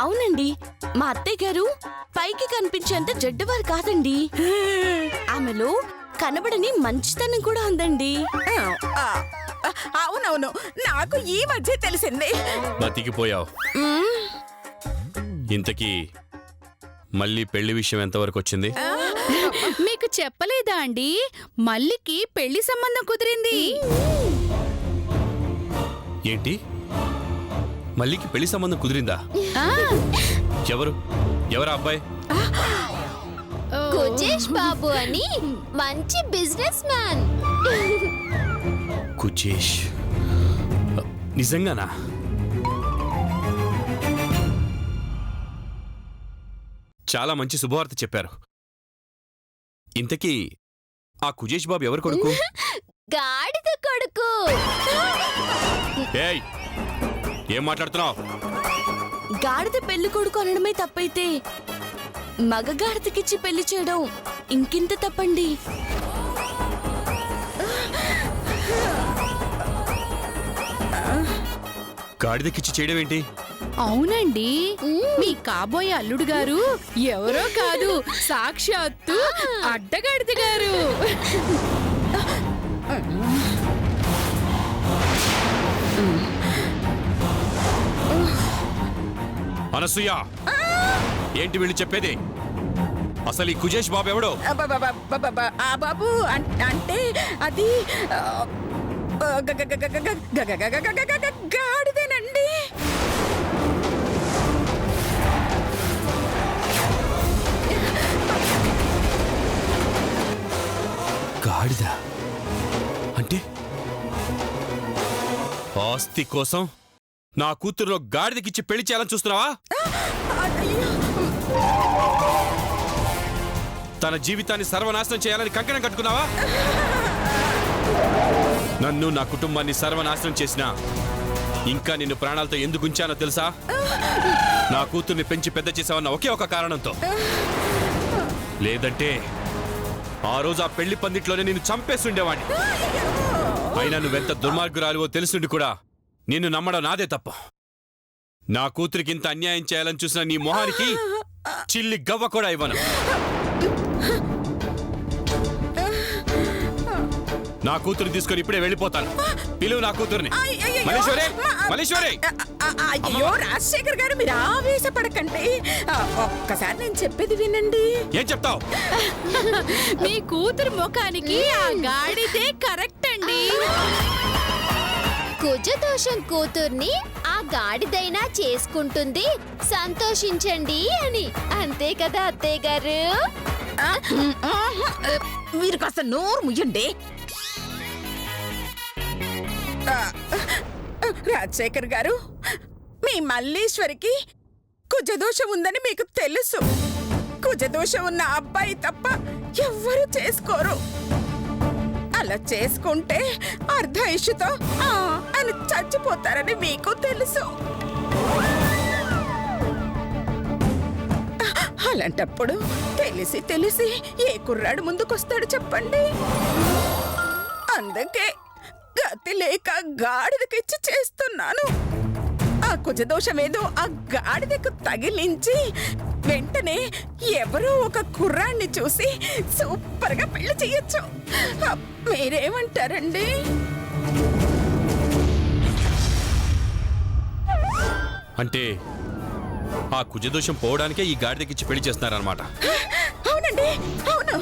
అవునండి, మా అత్తయ్య గారు పైకి కనిపించేంత జడ్డువారు కాదండి. ఆమెలో కనబడని మంచితనం కూడా ఉందండి. అవునవును, నాకు ఈ మధ్య తెలిసింది. బతికిపోయావు. ఇంతకీ మళ్ళీ పెళ్లి విషయం ఎంతవరకు వచ్చింది? మీకు చెప్పలేదా అండి, మల్లికి పెళ్లి సంబంధం కుదిరింది. ఏంటి, మల్లికి పెళ్లి సంబంధం కుదిరిందా? ఎవరా అబ్బాయి? కుజేష్ బాబు అని మంచి బిజినెస్ మ్యాన్. కుజేష్? నిజంగానా? చాలా మంచి శుభవార్త చెప్పారు. ఇంతకీ ఆ కుజేష్ బాబు ఎవరు కొడుకు? గాడిద కొడుకు. ఏయ్, ఏం మాట్లాడుతున్నావు? గాడిద పెళ్లి కొడుకు అనడమే తప్పైతే మగ గాడిదకిచ్చి పెళ్లి చేయడం ఇంకింత తప్పండి. గాడిదకిచ్చి చేయడం ఏంటి? అవునండి, మీ కాబోయే అల్లుడు గారు ఎవరో కాదు, సాక్షాత్తు అడ్డగాడిద గారు. అనసూయ, ఏంటి వీళ్ళు చెప్పేది? అసలు ఈ కుజేష్ బాబు ఎవడో? బాబు అంటే అది గాడిదేనండి. గాడిద అంటే ఆస్తి కోసం నా కూతురులో గాడిదకిచ్చి పెళ్లి చేయాలని చూస్తున్నావా? తన జీవితాన్ని సర్వనాశనం చేయాలని కంకణం కట్టుకున్నావా? నన్ను నా కుటుంబాన్ని సర్వనాశనం చేసినా ఇంకా నిన్ను ప్రాణాలతో ఎందుకు ఉంచానో తెలుసా? నా కూతుర్ని పెంచి పెద్ద చేసావన్న ఒకే ఒక కారణంతో. లేదంటే ఆ రోజు ఆ పెళ్లి పందిట్లోనే నిన్ను చంపేస్తుండేవాణ్ణి. అయినా నువ్వెంత దుర్మార్గురాలివో తెలుసుండి కూడా నిన్ను నమ్మడం నాదే తప్ప. నా కూతురికి ఇంత అన్యాయం చేయాలని చూసిన నీ మొహానికి చిల్లి గవ్వ కూడా ఇవ్వను. నా కూతురు తీసుకొని ఇప్పుడే వెళ్ళిపోతాను. పిలువు నా కూతుర్ని. మల్లేశ్వరి, మల్లేశ్వరి! అయ్యో రాజశేఖర్ గారు, మీరు ఆవేశపడకండి. ఒక్కసారి నేను చెప్పేది వినండి. ఏం చెప్తావు? మీ కూతురు ముఖానికి ఆ గాడిదే కరెక్ట్ అండి. కుజదోషం కూతుర్ని ఆ గాడిదైనా చేసుకుంటుంది, సంతోషించండి అని. అంతే కదా అత్తయ్య గారు? మీరు కాస్త నోరు ముయ్యండి. రాజశేఖర్ గారు, మీ మల్లీశ్వరికి కుజదోషం ఉందని మీకు తెలుసు. కుజదోషం ఉన్న అబ్బాయి తప్ప ఎవ్వరూ చేసుకోరు. అలా చేసుకుంటే అర్ధాయుషుతో అని చచ్చిపోతారని మీకు తెలుసు. అలాంటప్పుడు తెలిసి తెలిసి ఏ కుర్రాడు ముందుకొస్తాడు చెప్పండి? అందుకే గతి లేక గాడిదకిచ్చి చేస్తున్నాను. ఆ కుజదోషమేదో ఆ గాడిదకు తగిలించి వెంటనే ఎవరో ఒక కుర్రాన్ని చూసి సూపర్ గా పెళ్లి చెయ్యొచ్చు. మీరేమంటారండి? అంటే ఆ కుజదోషం పోవడానికే ఈ గాడిదకిచ్చి పెళ్లి చేస్తున్నారన్నమాట. అవునండి, అవును.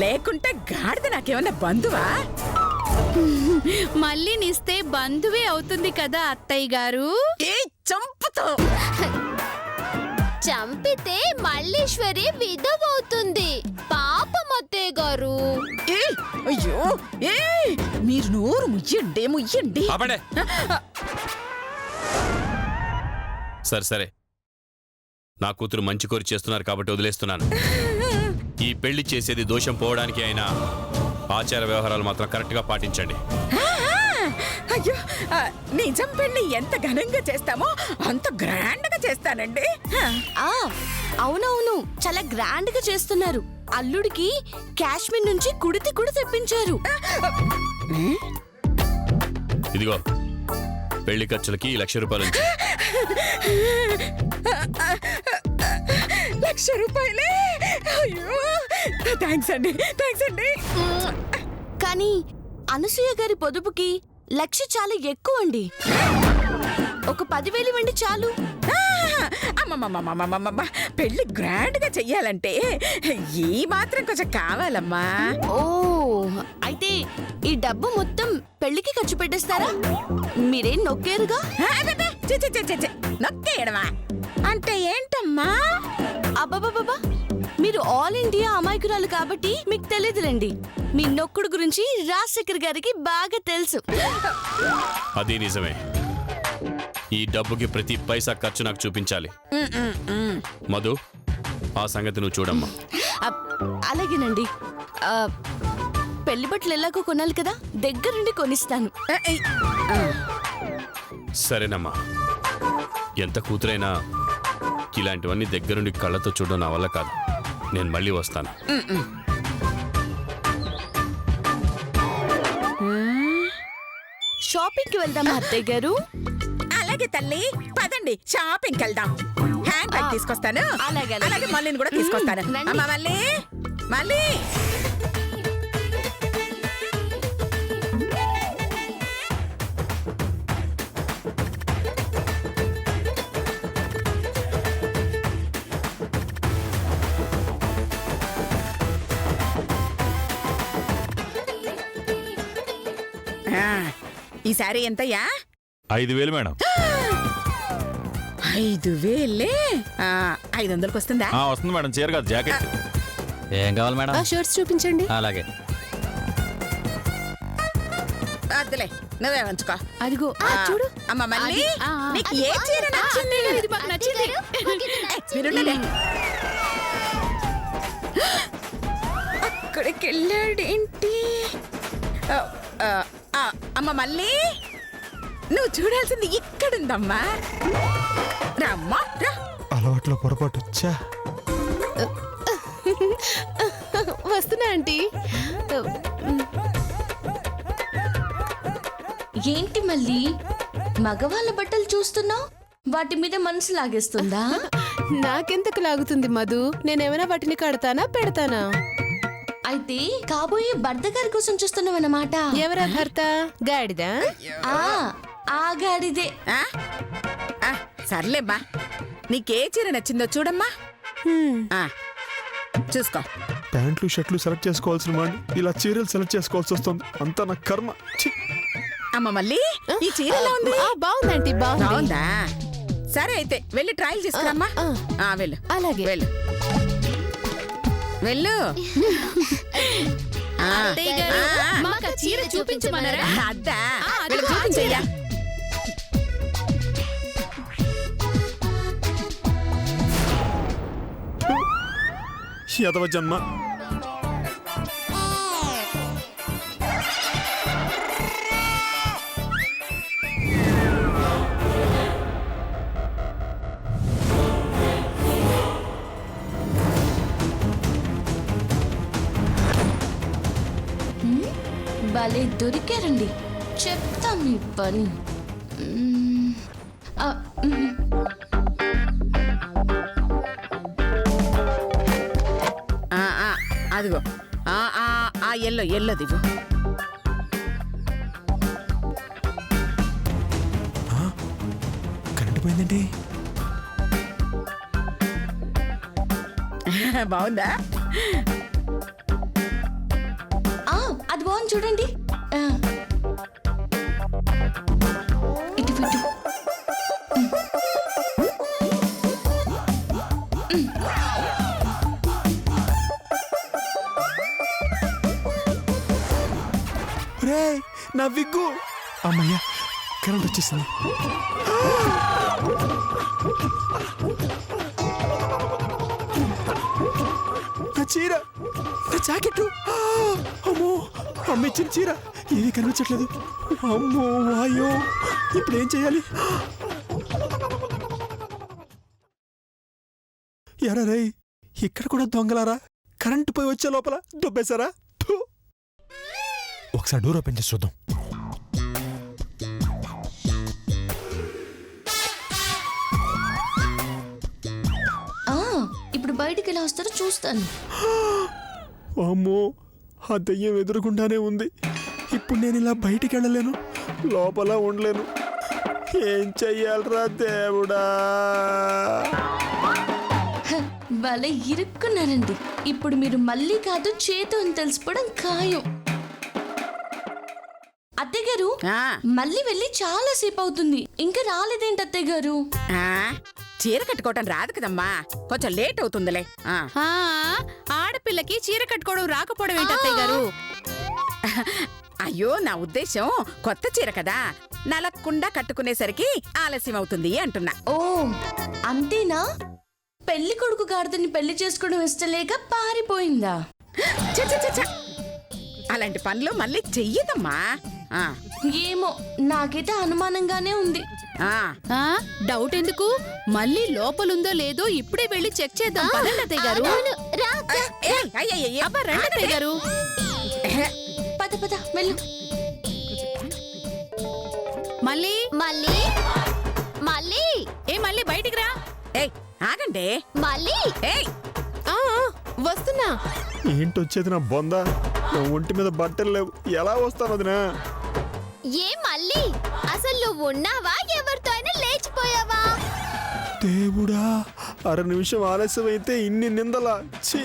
లేకుంటే గాడిద నాకేమన్నా బంధువా? మళ్ళీనిస్తే బంధువే అవుతుంది కదా అత్తయ్య గారు. ఏ చంపుతో చంపితే మల్లీశ్వరి విధవవుతుంది. పాపం అత్తయ్య గారు. అయ్యో, ఏ మీరు నోరు ముయ్యండి, ముయ్యండి. సరే సరే, నా కూతురు మంచి కోరి చేస్తున్నారు కాబట్టి వదిలేస్తున్నాను. ఈ పెళ్లి చేసేది దోషం పోవడానికి అయినా ఆచార వ్యవహారాలు మాత్రం కరెక్ట్ గా పాటించండి. అయ్యో, నిజం పెళ్లి ఎంత ఘనంగా చేస్తామో అంత గ్రాండ్ గా చేస్తానండి. అవునవును, చాలా గ్రాండ్ గా చేస్తున్నారు. అల్లుడికి కాశ్మీర్ నుంచి కుడితి కూడా తెప్పించారు. ఇదిగో పెళ్లి ఖర్చులకి 1,00,000 రూపాయలు. ₹1,00,000. అయ్యో, థ్యాంక్స్ అండి. కానీ అనసూయ గారి పొదుపుకి 1,00,000 చాలా ఎక్కువ అండి. ఒక 10,000 ఇవ్వండి చాలు. అమ్మమ్మమ్మమ్మమ్మమ్మ, పెళ్లి గ్రాండ్ గా చెయ్యాలంటే ఈ మాత్రం కొంచెం కావాలమ్మా. ఓ అయితే ఈ డబ్బు మొత్తం పెళ్లికి ఖర్చు పెట్టేస్తారా? మీరేం నొక్కేరుగా? అబ్బబ్బే, ఛీ, ఛీ, ఛీ, ఛీ, ఛీ. నొక్కేయడమా అంటే ఏంటమ్మా? అబ్బబ్బబ్బా, మీరు ఆల్ ఇండియా అమాయకురాలు కాబట్టి మీకు తెలియదులేండి. మీ నొక్కుడు గురించి రాజశేఖర్ గారికి బాగా తెలుసు. అది నిజమే. ఈ డబ్బుకి ప్రతి పైసా ఖర్చు నాకు చూపించాలి. మధు, ఆ సంగతి నువ్వు చూడమ్మా. అలాగేనండి. పెళ్లి బట్టలు ఎలాగో కొనాలి కదా, దగ్గరుండి కొనిస్తాను. సరేనమ్మా. ఎంత కూతురైనా ఇలాంటివన్నీ దగ్గరుండి కళ్ళతో చూడడం నా వల్ల కాదు. నేను మళ్ళీ వస్తాను. షాపింగ్కి వెళ్దామా అత్తయ్య గారు? అలాగే తల్లి, పదండి షాపింగ్కి వెళ్దాం. హ్యాండ్ బ్యాగ్ తీసుకొస్తాను. అలాగే. అలాగే మళ్ళీని కూడా తీసుకొస్తాను. రండి. అమ్మ మళ్ళీ ఈ సారీ ఎంతయ్యా? 5,000 మేడం. 5,000. 500కి వస్తుందా? వస్తుంది మేడం. చీర కాదు, జాకెట్. ఏం కావాలి మేడం? షర్ట్స్ చూపించండి. అలాగే. వద్దులే, నువ్వే ఉంచుకో. అదిగో చూడు. అమ్మ మళ్ళీ ఆ, ఆ. నీకు ఏ చీర నచ్చింది? ఇది మాకు నచ్చింది. మీరుండండి. అక్కడికి వెళ్ళాడేంటి? అమ్మ మళ్ళీ నువ్వు చూడాల్సింది ఇక్కడుందమ్మా. రమ్మా రా. అలవాట్లో పొరపాటు. వస్తున్నా ఆంటీ. ఏంటి మళ్ళీ మగవాళ్ళ బట్టలు చూస్తున్నావు? వాటి మీద మనసు లాగేస్తుందా? నాకెందుకు లాగుతుంది మధు? నేనేమైనా వాటిని కడతానా పెడతానా? అయితే కాబోయే భర్త గారి కోసం చూస్తున్నావన్నమాట. ఎవరా భర్త? గాడిదా? ఆ గాడిదే. సర్లేమ్మా, నీకే చీర నచ్చిందో చూడమ్మా. చూసుకో. ప్యాంట్లు షర్ట్లు సెలెక్ట్ చేసుకోవాల్సిన వాడిని ఇలా చీరలు సెలెక్ట్ చేసుకోవాల్సి వస్తుంది. అంతా నా కర్మ. ఛీ! అమ్మ మళ్ళీ ఈ చీర ఎలా ఉంది? బాగుంది ఆంటీ, బాగుంది. బాగుందా? సరే అయితే వెళ్ళి ట్రయల్ చేసుకురామ్మా. వెళ్ళు. అలాగే. వెళ్ళు. అత్తయ్య గారు, మాకు ఆ చీర చూపించమన్నారా? అద్దా? అది వెళ్ళి ఆ చూపించయ్యా. యదవ జన్మ. భలే దొరికారండి. చెప్తా మీ పని. అదిగో ఆ ఎల్లో దిగు. కరెంట్ పోయిందండి. బాగుందా? అది బాగుంది చూడండి. ఇటు పెట్టు. నా విగ్గు. అమ్మయ్యా, కరెంట్ వచ్చేసింది. నా చీర, నా జాకెట్. అమ్మో, అమ్మ ఇచ్చిన చీర ఏది కనిపించట్లేదు. అమ్మో వాయో, ఇప్పుడు ఏం చేయాలి? ఎరా రే, ఇక్కడ కూడా దొంగలారా? కరెంటు పోయి వచ్చే లోపల దొబ్బేశారా? ఒకసారి డోర్ ఓపెన్ చేసి చూద్దాం. ఎలా వస్తారో చూస్తాను. అమ్మో ఆ దెయ్యం ఎదురుకుండానే ఉంది. ఇప్పుడు నేను ఇలా బయటికి వెళ్ళలేను, లోపల ఉండలేను. ఏం చెయ్యాలరా దేవుడా? భలే ఇరుక్కున్నారండి. ఇప్పుడు మీరు మళ్ళీ కాదు చేతు అని తెలిసిపోవడం ఖాయం. అత్తయ్య గారు, ఆ, మళ్ళీ వెళ్ళి చాలా సేపు అవుతుంది, ఇంకా రాలేదేంటి అత్తయ్య గారు? ఆ, చీర కట్టుకోవటం రాదు కదమ్మా, కొంచెం లేట్ అవుతుందిలే. ఆ, ఆ, ఆడపిల్లకి చీర కట్టుకోవడం రాకపోవడం ఏంటి అత్తయ్య గారు? అయ్యో నా ఉద్దేశం కొత్త చీర కదా, నలక్కుండా కట్టుకునేసరికి ఆలస్యం అవుతుంది అంటున్నా. ఓ అంతేనా? పెళ్లి కొడుకు గాడిదని పెళ్లి చేసుకోవడం ఇష్టం లేక పారిపోయిందా? చ్చ, చ్చ, చ్చ, చ్చ. అలాంటి పనులు మళ్ళీ చెయ్యదమ్మా. ఆ, ఏమో, నాకైతే అనుమానంగానే ఉంది. ఆ, ఆ, డౌట్ ఎందుకు? మళ్ళీ లోపలుందో లేదో ఇప్పుడే వెళ్ళి చెక్ చేద్దాం పదండి అత్తయ్య గారు. ఏయ్, అయ్యయ్యయ్య. అబ్బా రండి అత్తయ్య గారు. పద పద వెళ్ళు. మళ్ళీ మళ్ళీ మళ్ళీ ఏ మళ్ళీ బయటికి రా. ఏయ్, ఆగండి. మళ్ళీ ఏయ్, ఆ, వస్తున్నా. ఏంటి వచ్చేది నా బొంద? నా ఒంటి మీద బట్టలు లేవు, ఎలా వస్తాను వదినా? ఏ మళ్ళీ అసలు నువ్వు ఉన్నావా, ఎవరితో అయినా లేచిపోయావా? దేవుడా, అర నిమిషం ఆలస్యం అయితే ఇన్ని నిందలా? ఛీ!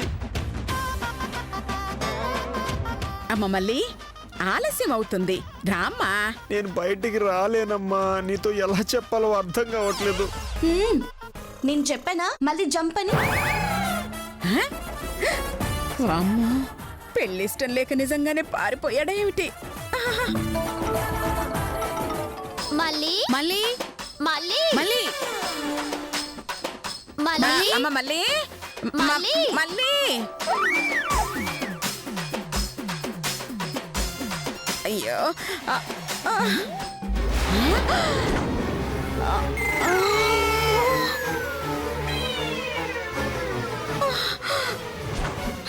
అమ్మ మళ్ళీ ఆలస్యం అవుతుంది, రామ్మా. నేను బయటికి రాలేనమ్మా, నీతో ఎలా చెప్పాలో అర్థం కావట్లేదు. నేను చెప్పానా మళ్ళీ జంప్ అని? అమ్మో, పెళ్లి ఇష్టం లేక నిజంగానే పారిపోయాడా ఏమిటి? మళ్ళీ మళ్ళీ మళ్ళీ మళ్ళీ మళ్ళీ అమ్మ మళ్ళీ మళ్ళీ? మళ్ళీ అయ్యో, ఆ, ఆ.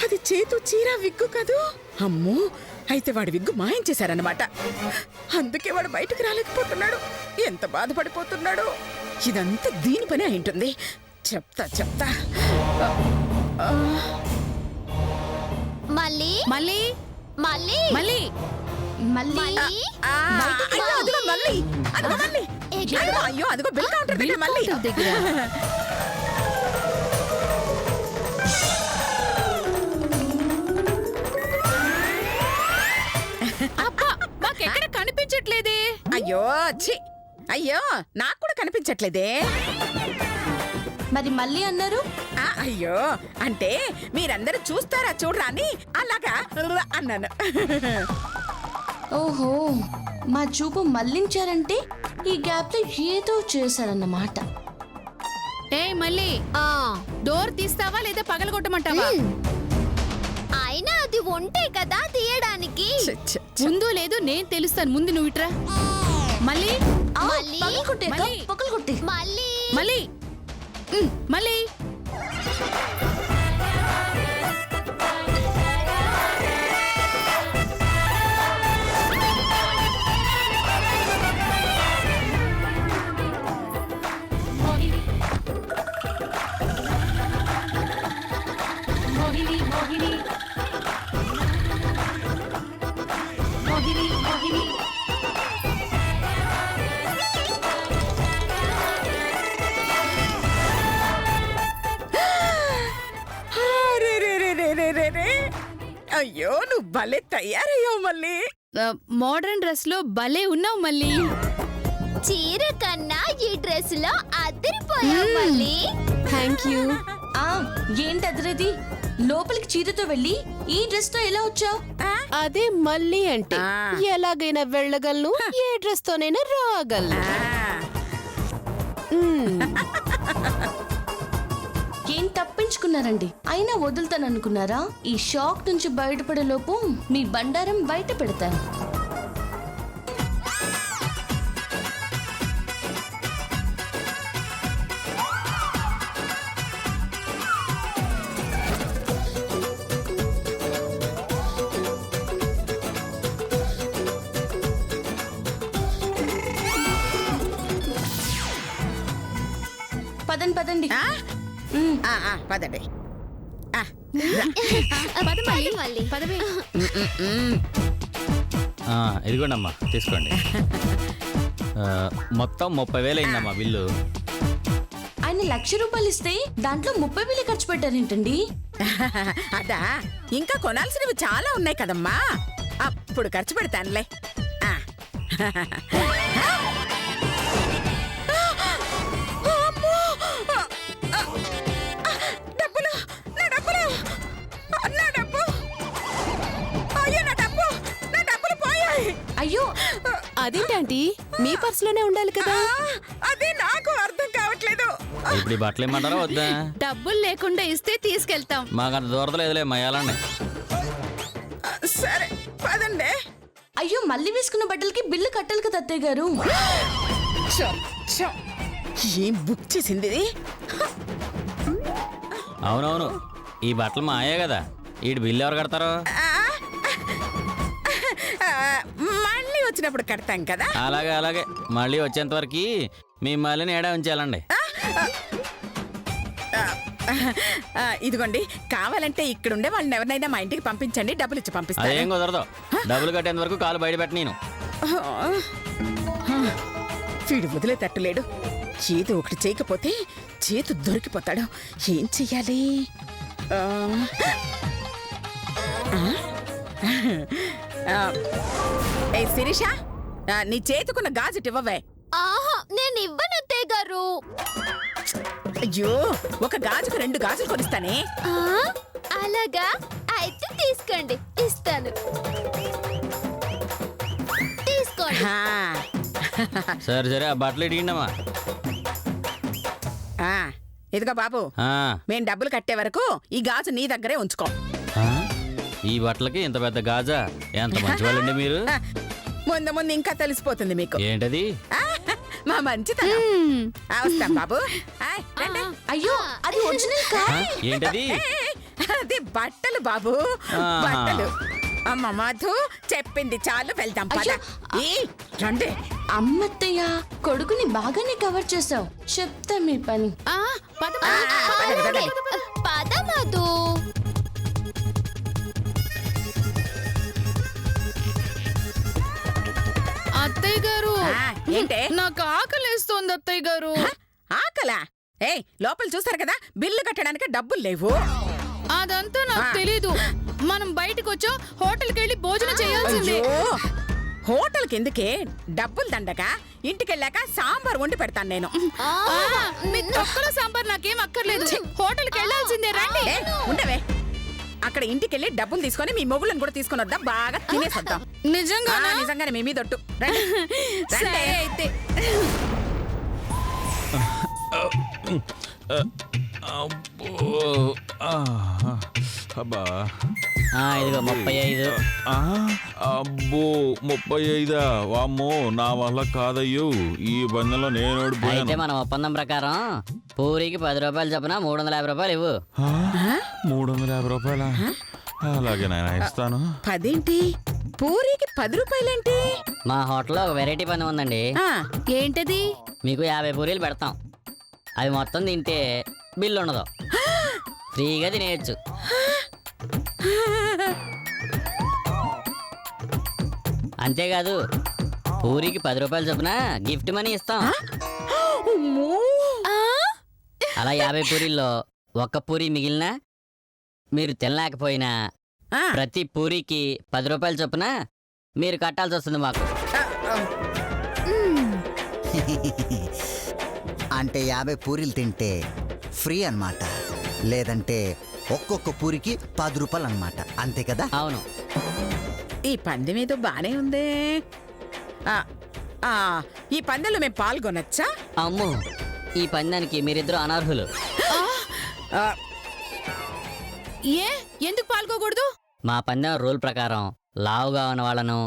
అది చేతు చీర విగ్గు కదూ? అమ్మో, అయితే వాడి విగ్గు మాయం చేశారన్నమాట. అందుకే వాడు బయటకు రాలేకపోతున్నాడు. ఎంత బాధపడిపోతున్నాడు. ఇదంతా దీని పని అయి ఉంటుంది. చెప్తా చెప్తా. మళ్ళీ మళ్ళీ మళ్ళీ మళ్ళీ మళ్ళీ ఆ, అయ్యో, అదిగో మళ్ళీ, అదిగో మళ్ళీ. అదిగో, అయ్యో, అదిగో బిల్ కౌంటర్ దగ్గర మళ్ళీ. దగ్గర అబ్బా మాకెక్కడ కనిపించట్లేదే. అయ్యో ఛీ, అయ్యో నాకు కూడా కనిపించట్లేదే. మరి మళ్ళీ అన్నారు? అయ్యో, అంటే మీరందరూ చూస్తారా చూడరా అని అలాగా అన్నాను. ఓహో, మా చూపు మళ్ళించారంటే ఈ గ్యాప్ లో ఏదో చేశారన్నమాట. ఏ మళ్ళీ ఆ, డోర్ తీస్తావా లేదా పగలగొట్టమంటావా? అయినా అది ఉంటే కదా తీయడానికి. ఛ, ఛ, ఛ. ఉందో లేదో నేను తెలుస్తాను, ముందు నువ్వు ఇట్రా. మళ్ళీ మళ్ళీ పగలగొట్టే అక్క, మళ్ళీ. పగలగొట్టే. మళ్ళీ మళ్ళీ మళ్ళీ ఆ, రే, రే, రే, రే, రే, రే, రే. అయ్యో, నువ్వు భలే తయారయ్యావు మళ్ళీ. మోడర్న్ డ్రెస్ లో భలే ఉన్నావు మళ్ళీ. చీర కన్నా ఈ డ్రెస్ లో అదిరిపోయావు మళ్ళీ. Thank you. ఆ ఏంటి అదరది? లోపలికి చీరతో వెళ్ళి ఈ డ్రెస్ తో ఎలా వచ్చావు? అదే మళ్ళీ అంటే ఆ. ఎలాగైనా వెళ్ళగలను, ఏ డ్రెస్ తోనైనా రాగలను. ఏం తప్పించుకున్నారండి? అయినా వదులుతాననుకున్నారా? ఈ షాక్ నుంచి బయటపడే లోపు మీ బండారం బయట పెడతాను. పదండి పదండి. పదండి. ఆ, పద మళ్ళీ మళ్ళీ. పదవే. ఇదిగోండి అమ్మా తీసుకోండి. మొత్తం 30,000 అయిందమ్మా బిల్లు. ఆయన 1,00,000 రూపాయలు ఇస్తే దాంట్లో 30,000 ఖర్చు పెట్టారేంటండి? అదా ఇంకా కొనాల్సినవి చాలా ఉన్నాయి కదమ్మా, అప్పుడు ఖర్చు పెడతానులే. ఆ. అమ్మో! డబ్బులు, నా డబ్బులు, నా డబ్బు, అయ్యో నా డబ్బు, నా డబ్బులు పోయాయి. అయ్యో అదేంటంటీ మీ పర్సులోనే ఉండాలి కదా. అది నాకు అర్థం కావట్లేదు. ఇప్పుడు ఈ బట్టలు ఇమ్మంటారా వద్దా? డబ్బులు లేకుండా ఇస్తే తీసుకెళ్తాం. మాకు అంత దూరతలేదులే మయాలండి. సరే పదండి. అయ్యో మళ్ళీ వేసుకున్న బట్టలకి బిల్లు కట్టాలి కదా అత్తయ్య గారు. ఛ, ఛ. ఏం బుక్ చేసింది ఇది? అవునవును, ఈ బట్టలు మా అయ్యే కదా. ఈ బిల్లు ఎవరు కడతారు? ఆ, ఆ, మళ్ళీ వచ్చినప్పుడు కడతాం కదా. అలాగే అలాగే, మళ్ళీ వచ్చేంత వరకు మిమ్మల్ని ఏడా ఉంచాలండి. ఇదిగోండి, కావాలంటే ఇక్కడ ఉండే వాళ్ళని ఎవరినైనా మా ఇంటికి పంపించండి, డబ్బులు ఇచ్చి పంపిస్తాను. అదేం కుదరదు. డబ్బులు కట్టేంత వరకు కాలు బయట పెట్ట నేను. వీడు వదిలేటట్టులేడు. ఏదో ఒకటి చేయకపోతే చేతు దొరికిపోతాడు. ఏం చెయ్యాలి? ఏ శిరీష, నీ చేతుకున్న గాజుటి ఇవ్వవే. ఆహా, నేను ఇవ్వను అత్తయ్య గారు. అయ్యో, ఒక గాజుకు 2 గాజులు కొనిస్తానే. ఆ, అలాగా? అయితే తీసుకోండి, ఇస్తాను. తీసుకోండి. ఆ, సరే సరే, ఆ బట్టలు ఇడిగిండమ్మా. ఆ, ఇదిగో బాబు, మేం డబ్బులు కట్టే వరకు ఈ గాజు నీ దగ్గరే ఉంచుకో. ఈ బట్టలకి ఇంత పెద్ద గాజా? ఎంత మంచి వాళ్ళండి మీరు. ముందు ముందు ఇంకా తెలిసిపోతుంది మీకు ఏంటది? మా మంచితనం. వస్తాం బాబు. ఆయ్, రండి. అయ్యో అది ఒరిజినల్ కాదు. ఏంటది? అది బట్టలు బాబు, బట్టలు. అమ్మ మధు చెప్పింది చాలు, వెళ్దాం పద. అయ్యో. ఈ, రండి. అమ్మత్తయ్య కొడుకుని బాగానే కవర్ చేసావు. చెప్తా మీ పని. పద పదండి, పదండి. పద మధు. అత్తయ్య గారు, ఏంటే? నాకు ఆకలేస్తోంది అత్తయ్య గారు. ఆకలా? ఏయ్, లోపల చూసారు కదా, బిల్లు కట్టడానికి డబ్బులు లేవు. అదంతా నాకు తెలీదు. మనం బయటకు వచ్చా హోటల్కి వెళ్ళి భోజనం చేయాల్సిందే. అయ్యో, హోటల్కి ఎందుకే? డబ్బులు దండగా ఇంటికెళ్ళాక సాంబార్ వండి పెడతాను నేను. మీ తొక్కల సాంబార్ నాకేం అక్కర్లేదు. హోటల్కి వెళ్ళాల్సిందే, రండి. ఏ, ఉండవే. అక్కడ ఇంటికెళ్ళి డబ్బులు తీసుకొని మీ మొగుళ్ళని కూడా తీసుకొని వద్దాం, బాగా తినేసొద్దాం. నిజంగా నిజంగానే మీ మీద ఒట్టు. రండి. సరే అయితే. అబ్బా, ఇదిగో 35. అబ్బో 35? వామ్మో, నా వల్ల కాదయ్యో. ఈ బంధంలో నేను అయితే ఓడిపోయాను. మన ఒప్పందం ప్రకారం పూరికి 10 రూపాయలు చొప్పున 350 రూపాయలు ఇవ్వు. 350 రూపాయల? అలాగే నాయన, ఇస్తాను. 10 ఏంటి? పూరికి 10 రూపాయలేంటి? మా హోటల్లో ఒక వెరైటీ పని ఉందండి. ఏంటది? మీకు 50 పూరీలు పెడతాం. అవి మొత్తం తింటే బిల్లు ఉండదు, ఫ్రీగా తినేయచ్చు. అంతేకాదు, పూరికి 10 రూపాయలు చొప్పున గిఫ్ట్ మనీ ఇస్తాం. అలా 50 పూరీల్లో ఒక్క పూరి మిగిలినా మీరు తినలేకపోయినా ప్రతి పూరికి 10 రూపాయలు చొప్పున మీరు కట్టాల్సి వస్తుంది మాకు. అంటే 50 పూరీలు తింటే ఫ్రీ అన్నమాట, లేదంటే ఒక్కొక్క పూరికి 10 రూపాయలు అన్నమాట, అంతే కదా? అవును. ఈ పందెం ఏదో బానే ఉందే. ఈ పందెంలో మేము పాల్గొనొచ్చా? అమ్మో, ఈ పందానికి మీరిద్దరు అనర్హులు. ఏ, ఎందుకు పాల్గొకూడదు? మా పందెం రూల్ ప్రకారం లావుగా ఉన్న వాళ్ళను,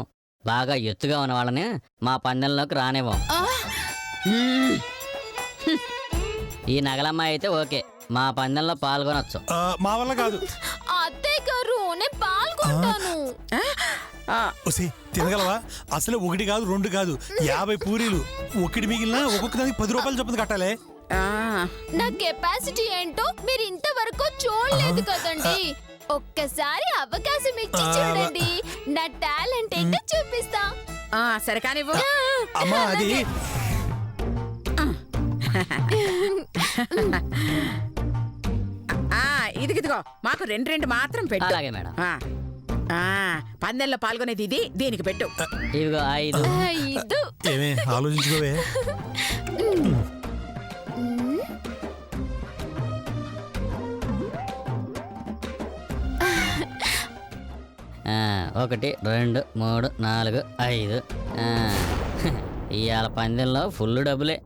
బాగా ఎత్తుగా ఉన్న వాళ్ళని మా పందెంలోకి రానివ్వం. ఈ నగలమ్మాయి అయితే ఓకే, మా పందెంలో పాల్గొనొచ్చు. మా వల్ల కాదు. అత్తయ్య గారు, నేను పాల్గొంటాను. ఒసే, తినగలవా? అసలు 1 కాదు 2 కాదు, 50 పూరీలు. ఒకటి మిగిలిన ఒక్కొక్క దానికి 10 రూపాయలు చొప్పున కట్టాలి. నా కెపాసిటీ ఏంటో మీరు ఇంతవరకు చూడలేదు కదండి. ఒక్కసారి అవకాశం ఇచ్చి చూడండి, నా టాలెంట్ ఏంటో చూపిస్తా. సరే కానివ్వు. అమ్మా అది ఇదిగో మాకు రెండు మాత్రం పెట్టు. అలాగే మేడం. పందెంలో పాల్గొనేది ఇది, దీనికి పెట్టు. ఇదిగో 5. 5. ఏమే ఆలోచించుకోవే. ఆ, 1 2 3 4 5. ఇవాళ పందెంలో ఫుల్ డబ్బులే.